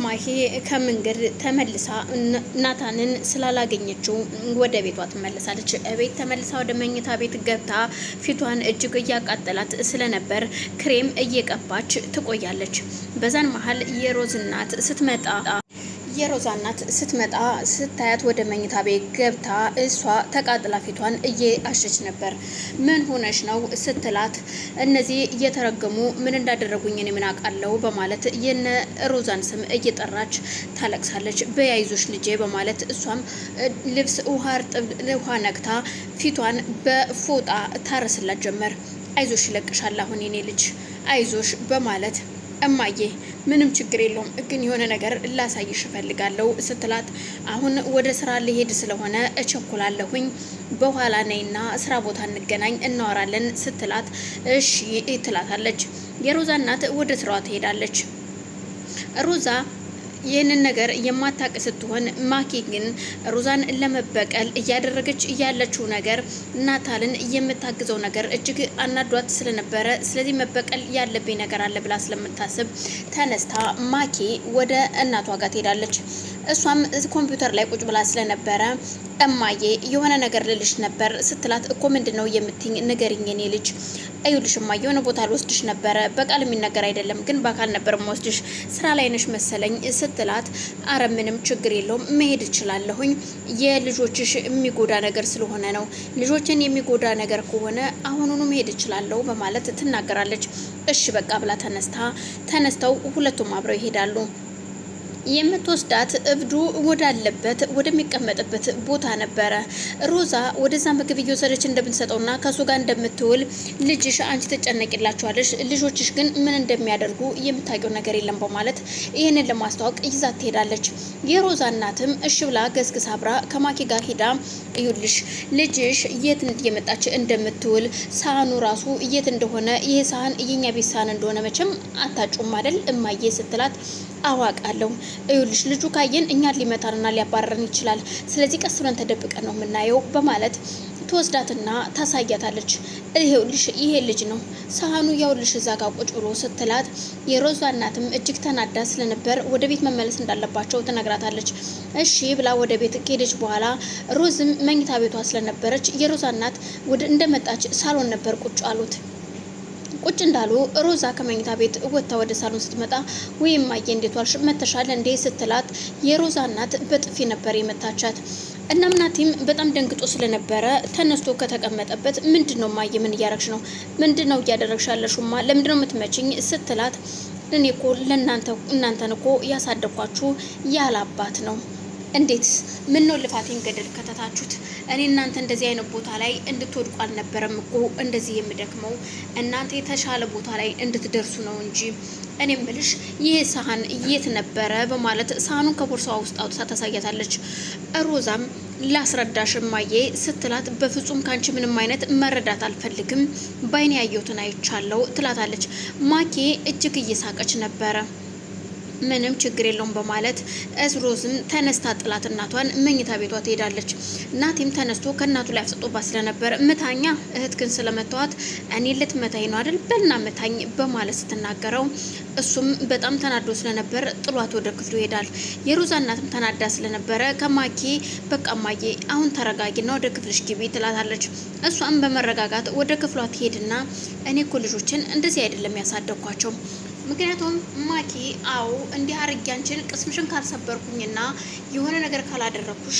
ማሂ ከመንገድ ተመልሳ ናታንን ስላላገኘችው ወደ ቤቷ ትመለሳለች። ቤት ተመልሳ ወደ መኝታ ቤት ገብታ ፊቷን እጅግ እያቃጠላት ስለነበር ክሬም እየቀባች ትቆያለች። በዛን መሀል የሮዛ እናት ስትመጣ ስታያት ወደ መኝታ ቤት ገብታ እሷ ተቃጥላ ፊቷን እየአሸች ነበር። ምን ሆነሽ ነው ስትላት እነዚህ እየተረገሙ ምን እንዳደረጉኝ እኔ ምን አውቃለሁ በማለት የነ ሮዛን ስም እየጠራች ታለቅሳለች። በያይዞሽ ልጄ በማለት እሷም ልብስ ውሃ ነክታ ፊቷን በፎጣ ታረስላት ጀመር። አይዞሽ ይለቅሻል አሁን የኔ ልጅ አይዞሽ በማለት እማዬ ምንም ችግር የለውም ግን የሆነ ነገር ላሳይሽ እፈልጋለሁ ስትላት አሁን ወደ ስራ ልሄድ ስለሆነ እቸኩላለሁኝ በኋላ ነይና ስራ ቦታ እንገናኝ እናወራለን ስትላት እሺ ትላታለች። የሮዛ እናት ወደ ስራዋ ትሄዳለች። ሮዛ ይህንን ነገር የማታውቅ ስትሆን ማኪ ግን ሮዛን ለመበቀል እያደረገች ያለችው ነገር ናታልን የምታግዘው ነገር እጅግ አናዷት ስለነበረ ስለዚህ መበቀል ያለብኝ ነገር አለ ብላ ስለምታስብ ተነስታ ማኪ ወደ እናቷ ጋር ትሄዳለች። እሷም ኮምፒውተር ላይ ቁጭ ብላ ስለነበረ እማዬ የሆነ ነገር ልልሽ ነበር ስትላት እኮ ምንድነው የምትኝ ንገሪኝ የኔ ልጅ። አይውልሽ እማዬ የሆነ ቦታ ልወስድሽ ነበረ በቃል የሚነገር አይደለም ግን በአካል ነበር የምወስድሽ ስራ ላይ ነሽ መሰለኝ ስትላት አረ ምንም ችግር የለውም መሄድ እችላለሁኝ የልጆችሽ የሚጎዳ ነገር ስለሆነ ነው ልጆችን የሚጎዳ ነገር ከሆነ አሁኑኑ መሄድ እችላለሁ በማለት ትናገራለች። እሺ በቃ ብላ ተነስተው ሁለቱም አብረው ይሄዳሉ። የምትወስዳት እብዱ ወዳለበት ወደሚቀመጥበት ቦታ ነበረ። ሮዛ ወደዛ ምግብ እየወሰደች እንደምትሰጠውና ከሱ ጋር እንደምትውል ልጅሽ አንቺ ትጨነቂላቸዋለሽ ልጆችሽ ግን ምን እንደሚያደርጉ የምታውቂው ነገር የለም በማለት ይህንን ለማስተዋወቅ ይዛት ትሄዳለች። የሮዛ እናትም እሺ ብላ ገስግሳ አብራ ከማኪ ጋር ሄዳ ይኸውልሽ ልጅሽ የት እየመጣች እንደምትውል ሳህኑ ራሱ የት እንደሆነ ይሄ ሳህን የኛ ቤት ሳህን እንደሆነ መቼም አታጩም አይደል እማዬ ስትላት አዋቃለሁ ይኸውልሽ ልጁ ካየን እኛን ሊመታንና ሊያባረረን ይችላል ስለዚህ ቀስ ብለን ተደብቀን ነው የምናየው በማለት ትወስዳትና ታሳያታለች። ይኸውልሽ ይሄ ልጅ ነው ሳህኑ ያውልሽ እዛ ጋር ቁጭ ብሎ ስትላት የሮዛ እናትም እጅግ ተናዳ ስለነበር ወደ ቤት መመለስ እንዳለባቸው ትነግራታለች። እሺ ብላ ወደ ቤት ከሄደች በኋላ ሮዝም መኝታ ቤቷ ስለነበረች የሮዛ እናት እንደመጣች ሳሎን ነበር ቁጭ አሉት። ቁጭ እንዳሉ ሮዛ ከመኝታ ቤት ወጥታ ወደ ሳሎን ስትመጣ ወይም ማየ እንዴት ዋልሽ መተሻለ እንዴ ስትላት የሮዛ እናት በጥፊ ነበር የመታቻት። እናም ናቲም በጣም ደንግጦ ስለነበረ ተነስቶ ከተቀመጠበት ምንድነው ማየ ምን እያረግሽ ነው ምንድነው እያደረግሽ ያለሽማ ለምንድነው የምትመጪኝ ስትላት እኔ እኮ እናንተን እኮ ያሳደኳችሁ ያላባት ነው እንዴት ምን ነው ልፋቴን ገደል ከተታችሁት እኔ እናንተ እንደዚህ አይነት ቦታ ላይ እንድትወድቁ አልነበረም እኮ እንደዚህ የምደክመው እናንተ የተሻለ ቦታ ላይ እንድትደርሱ ነው እንጂ እኔ ምልሽ ይሄ ሳህን የት ነበረ በማለት ሳህኑን ከቦርሳዋ ውስጥ አውጥታ ታሳያታለች። ሮዛም ላስረዳሽ እማዬ ስትላት በፍጹም ካንቺ ምንም አይነት መረዳት አልፈልግም ባይኔ ያየሁትን አይቻለሁ ትላታለች። ማኪ እጅግ እየሳቀች ነበረ። ምንም ችግር የለውም በማለት ሮዝም ተነስታ ጥላት እናቷን መኝታ ቤቷ ትሄዳለች። ናቲም ተነስቶ ከእናቱ ላይ አፍጥጦባት ስለነበር ምታኛ እህትክን ስለመተዋት እኔ ልትመታኝ ነው አይደል በልና ምታኝ በማለት ስትናገረው እሱም በጣም ተናዶ ስለነበር ጥሏት ወደ ክፍሉ ይሄዳል። የሮዛ እናትም ተናዳ ስለነበረ ከማኪ በቃ ማዬ አሁን ተረጋጊና ወደ ክፍልሽ ግቢ ትላታለች። እሷም በመረጋጋት ወደ ክፍሏ ትሄድና እኔ እኮ ልጆችን እንደዚህ አይደለም ያሳደግኳቸው ምክንያቱም ማኪ አው እንዲህ አርጊያንችን ቅስምሽን ካልሰበርኩኝና የሆነ ነገር ካላደረኩሽ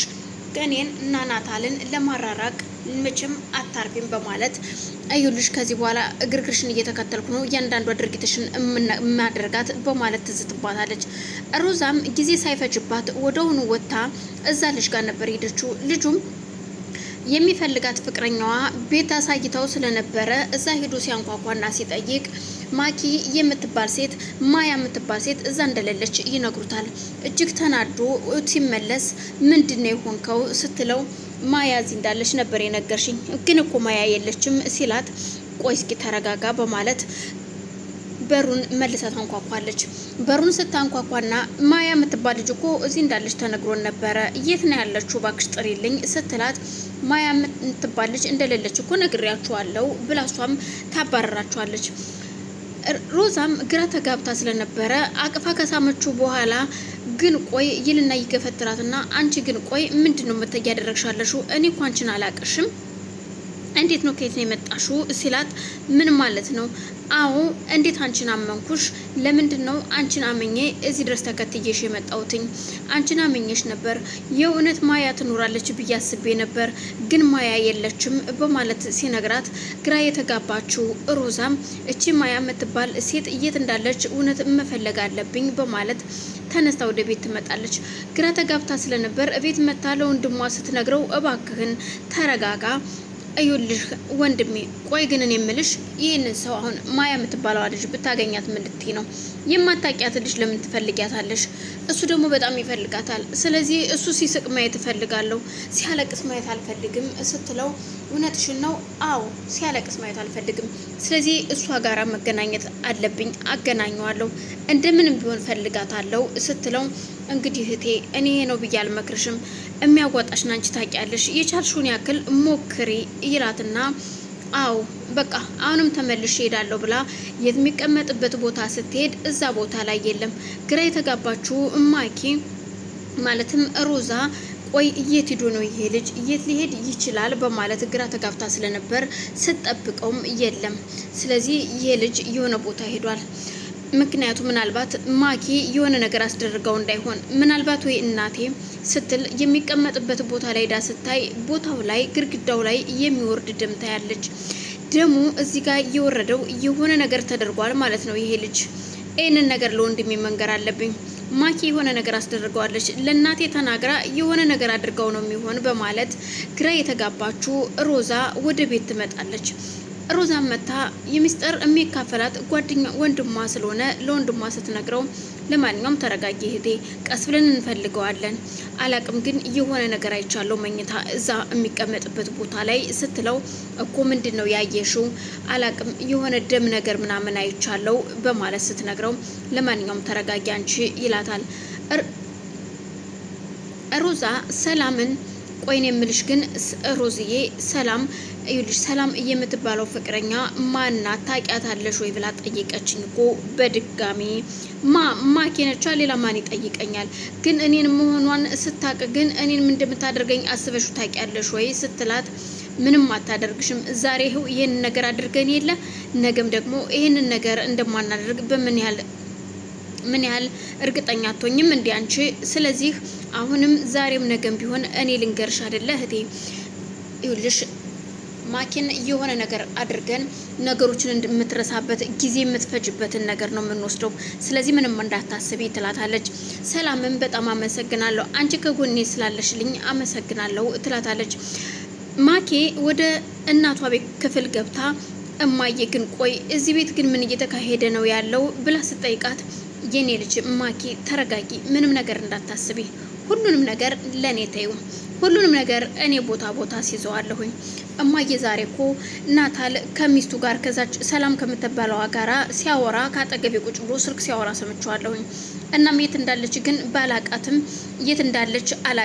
ገኔን እና ናታልን ለማራራቅ መቼም አታርፊም በማለት አይውልሽ ከዚህ በኋላ እግርግርሽን እየተከተልኩ ነው እያንዳንዷ ድርጊትሽን ማድረጋት በማለት ትዝትባታለች። ሮዛም ጊዜ ሳይፈጅባት ወደውኑ ወጥታ እዛ ልጅ ጋር ነበር ሄደችው። ልጁም የሚፈልጋት ፍቅረኛዋ ቤት አሳይታው ስለነበረ እዛ ሄዶ ሲያንኳኳና ሲጠይቅ ማኪ የምትባል ሴት ማያ የምትባል ሴት እዛ እንደሌለች ይነግሩታል። እጅግ ተናዶ ሲመለስ ምንድነው የሆንከው ስትለው ማያ እዚህ እንዳለች ነበር የነገርሽኝ ግን እኮ ማያ የለችም ሲላት ቆይ እስኪ ተረጋጋ በማለት በሩን መልሳ ታንኳኳለች። በሩን ስታንኳኳና ማያ የምትባል ልጅ እኮ እዚህ እንዳለች ተነግሮን ነበረ የት ነው ያለችው ባክሽ ጥሪልኝ ስትላት ማያ የምትባል ልጅ እንደሌለች እኮ ነግሬያችኋለሁ ብላሷም ታባረራችኋለች። ሮዛም ግራ ተጋብታ ስለነበረ አቅፋ ከሳመችው በኋላ ግን ቆይ ይልና ይገፈትራትና አንቺ ግን ቆይ ምንድነው እያደረግሻለሽው? እኔ እኮ አንቺን አላቅሽም። እንዴት ነው ከየት ነው የመጣሽው ሲላት ምን ማለት ነው? አዎ እንዴት አንቺን አመንኩሽ? ለምንድን ነው አንቺን አመኜ እዚህ ድረስ ተከትዬሽ የመጣሁትኝ? አንቺን አመኘሽ ነበር። የእውነት ማያ ትኖራለች ብዬ አስቤ ነበር፣ ግን ማያ የለችም በማለት ሲነግራት ግራ የተጋባችው ሮዛም እቺ ማያ የምትባል ሴት የት እንዳለች እውነት መፈለግ አለብኝ በማለት ተነስታ ወደ ቤት ትመጣለች። ግራ ተጋብታ ስለነበር ቤት መታ ለወንድሟ ስትነግረው እባክህን ተረጋጋ፣ እዩልሽ ወንድሜ፣ ቆይ ግን እኔ የምልሽ ይህንን ሰው አሁን ማያ የምትባለዋ ልጅ ብታገኛት ምን ልትይ ነው? የማታውቂያት ልጅ ለምን ትፈልጊያታለሽ? እሱ ደግሞ በጣም ይፈልጋታል። ስለዚህ እሱ ሲስቅ ማየት እፈልጋለሁ፣ ሲያለቅስ ማየት አልፈልግም ስትለው እውነትሽን ነው? አዎ ሲያለቅስ ማየት አልፈልግም። ስለዚህ እሷ ጋራ መገናኘት አለብኝ፣ አገናኘዋለሁ፣ እንደምንም ቢሆን ፈልጋታለሁ ስትለው እንግዲህ እህቴ እኔ ነው ብዬ አልመክርሽም፣ የሚያዋጣሽን አንቺ ታውቂያለሽ፣ የቻልሽውን ያክል ሞክሪ ይላትና አዎ በቃ አሁንም ተመልሼ ሄዳለሁ ብላ የሚቀመጥበት ቦታ ስትሄድ እዛ ቦታ ላይ የለም። ግራ የተጋባችው ማኪ ማለትም ሮዛ ቆይ የት ሄዶ ነው ይሄ ልጅ? የት ሊሄድ ይችላል? በማለት ግራ ተጋብታ ስለነበር ስትጠብቀውም የለም። ስለዚህ ይሄ ልጅ የሆነ ቦታ ሄዷል። ምክንያቱ ምናልባት ማኪ የሆነ ነገር አስደርገው እንዳይሆን ምናልባት ወይ እናቴ ስትል የሚቀመጥበት ቦታ ላይ ዳ ስታይ ቦታው ላይ ግድግዳው ላይ የሚወርድ ደም ታያለች። ደሙ እዚህ ጋር እየወረደው የሆነ ነገር ተደርጓል ማለት ነው። ይሄ ልጅ ይህንን ነገር ለወንድሜ መንገር አለብኝ። ማኪ የሆነ ነገር አስደርገዋለች፣ ለእናቴ ተናግራ የሆነ ነገር አድርገው ነው የሚሆን በማለት ግራ የተጋባችው ሮዛ ወደ ቤት ትመጣለች። ሮዛ መታ የሚስጥር የሚካፈላት ጓደኛ ወንድሟ ስለሆነ ለወንድሟ ስትነግረው ለማንኛውም ተረጋጊ እህቴ፣ ቀስ ብለን እንፈልገዋለን። አላቅም ግን የሆነ ነገር አይቻለው መኝታ እዛ የሚቀመጥበት ቦታ ላይ ስትለው እኮ ምንድን ነው ያየሽው? አላቅም የሆነ ደም ነገር ምናምን አይቻለው በማለት ስትነግረው ለማንኛውም ተረጋጊ አንቺ ይላታል። ሮዛ ሰላምን ቆይን የምልሽ ግን ሮዝዬ ሰላም ይልሽ ሰላም የምትባለው ፍቅረኛ ማናት ታውቂያታለሽ ወይ ብላ ጠየቀችኝ እኮ በድጋሚ። ማኪነቻ ሌላ ማን ይጠይቀኛል? ግን እኔን መሆኗን ስታቅ ግን እኔን ምን እንደምታደርገኝ አስበሽ ታውቂያለሽ ወይ ስትላት ምንም አታደርግሽም። ዛሬ ይኸው ይሄን ነገር አድርገን የለ ነገም ደግሞ ይሄንን ነገር እንደማናደርግ ምን ያህል እርግጠኛ አትሆኝም እንዴ አንቺ? ስለዚህ አሁንም ዛሬም ነገም ቢሆን እኔ ልንገርሽ አይደለ እህቴ፣ ይኸውልሽ ማኪን የሆነ ነገር አድርገን ነገሮችን የምትረሳበት ጊዜ የምትፈጅበትን ነገር ነው የምንወስደው። ስለዚህ ምንም እንዳታስቢ ትላታለች። ሰላምን በጣም አመሰግናለሁ፣ አንቺ ከጎኔ ስላለሽልኝ አመሰግናለሁ ትላታለች። ማኪ ወደ እናቷ ቤት ክፍል ገብታ እማዬ ግን ቆይ እዚህ ቤት ግን ምን እየተካሄደ ነው ያለው ብላ ስጠይቃት የኔ ልጅ ማኪ ተረጋጊ፣ ምንም ነገር እንዳታስቢ፣ ሁሉንም ነገር ለኔ ተዩ፣ ሁሉንም ነገር እኔ ቦታ ሲዘዋለሁኝ። እማዬ ዛሬ እኮ ናታል ከሚስቱ ጋር ከዛች ሰላም ከምትባለዋ ጋራ ሲያወራ ካጠገቤ ቁጭ ብሎ ስልክ ሲያወራ ሰምቼዋለሁኝ። እናም የት እንዳለች ግን ባላቃትም የት እንዳለች አላ